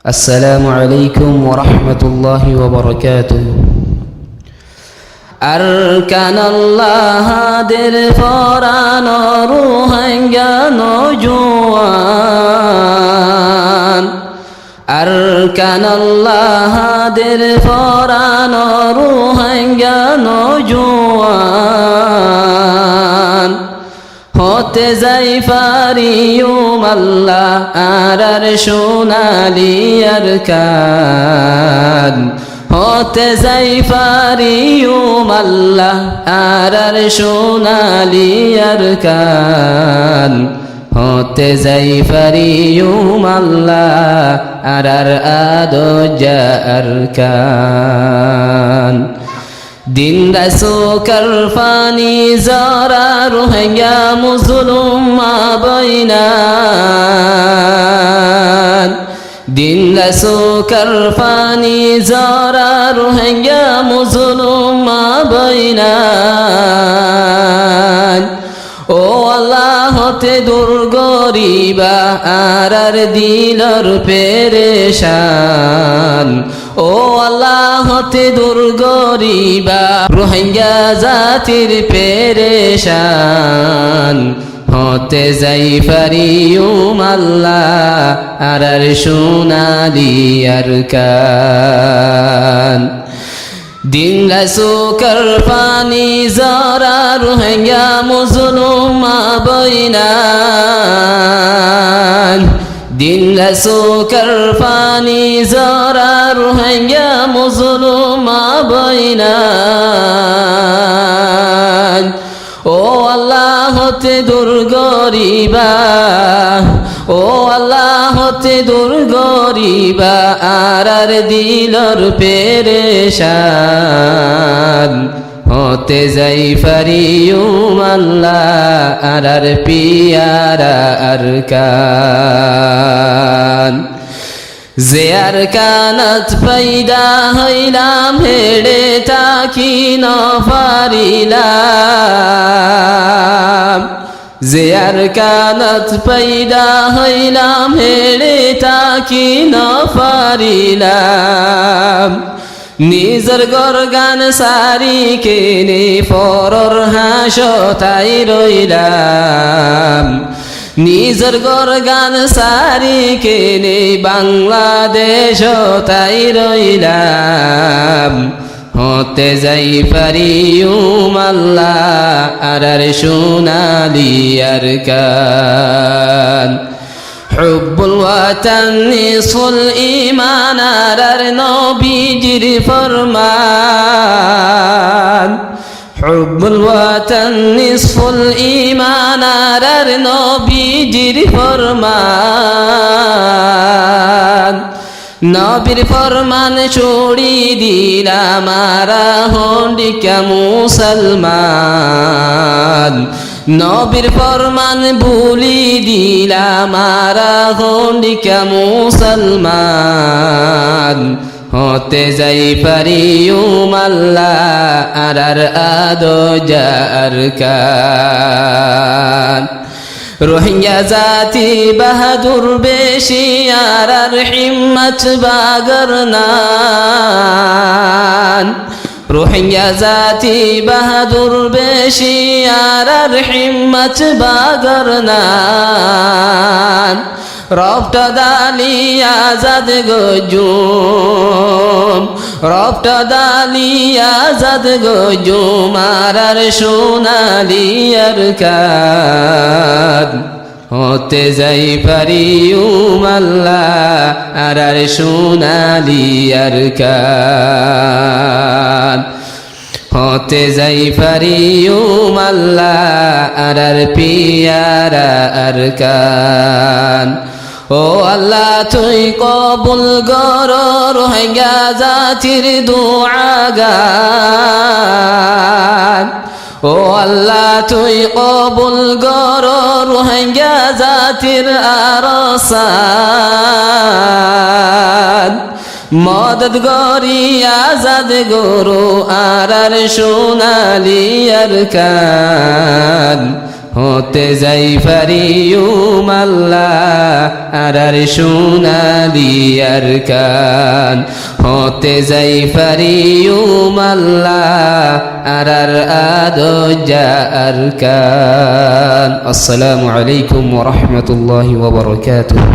আসসালামু আলাইকুম ওয়া রাহমাতুল্লাহি ওয়া বারাকাতুহু। আরকানাল্লাহদের ফরানো রুহাঙ্গা নওজোয়ান, আরকানাল্লাহদের ফরানো রুহাঙ্গা নওজোয়ান, হতে যাই ফারিয়ুম আল্লাহ আর সোনালি আরকান, হতে যাই ফারিয়ুম আল্লাহ আর সোনালি আরকান, হতে যাই ফারিয়ুম আল্লাহ আর আদোজা আরকান। দিন রাসূকার ফানি যারা রোহিঙ্গা মুসলুম মাবাইনান, দিন রাসূকার ফানি যারা রোহিঙ্গা মুসলুম মাবাইনান। ও আল্লাহ হতে দূর গরিবা আর দিলর পেরেশান, ও আল্লাহ হতে দূর গরিবা রোহিঙ্গা জাতির পেরেশান, হতে যাই ফারিয়ুম আল্লাহ আর সোনালি আরকান। দিন রাসূকার ফানি যারা রোহিঙ্গা মুসলুম মাবাইনান, দিন রাসূকার ফানি যারা রোহিঙ্গা মুসলুম মাবাইনান। ও আল্লাহ হতে দূর গরিবা, ও আল্লাহ হতে দূর গরিবা আর দিলর পেরেশান, হতে যাই ফারিয়ুম আল্লাহ আর পিয়ারা আরকান। যে আরকানাত পয়দা হইলাম হেড়ে তাকি না পারিলাম, যে আরকানাত পয়দা হইলাম হেড়ে তাকি না পারিলাম। নিজের গরগান সারি কেনে পরর হাসতাই রইলাম, নিজের গরগান সারি কেনে বাংলাদেশ তাই রইলাম, হতে যাই ফারিয়ুম আল্লাহ আর সোনালি আরকান। হুব্বুল ওয়াতান নিসফুল ঈমান আর নবীজির ফরমান, হুব্বুল ওয়াতান নিসফুল ঈমান আর নবীজির ফরমান। নবীর ফরমান ছড়ি দিলাম আরা হন্ডিকা মুসলমান, নবীর ফরমান ভুলি দিলাম আরা হন্ডিকা মুসলমান, হতে যাই ফারিয়ুম আল্লাহ আর আদোজা আরকান। রোহিঙ্গা জাতি বাহাদুর বেশি আর হিম্মত বাগর নান, রোহিঙ্গা জাতি বাহাদুর বেশি আর হিম্মত বাগর নান। রফটা দালি আজাদ গজুম, রফটা দালি আজাদ গজুম আর সোনালি আরকান, হতে যাই ফারিয়ুম আল্লাহ আর সোনালি আরকান, হতে যাই ফারিয়ুম আল্লাহ আর পিয়ারা আরকান। ও আল্লাহ তুই কবুল কর রোহিঙ্গা জাতির দুআ গান, ও আল্লাহ তুই কবুল কর রোহিঙ্গা জাতির আরসান। মদদ গরি আজাদ গরু আর সোনালি আরকান, হতে যাই ফারিউম আল্লাহ আর সোনালি আর কান হতে যাই ফারিউম আল্লাহ আর আদজা আর কান। আসসালামু আলাইকুম ওয়া রাহমাতুল্লাহি ওয়া বারাকাতুহু।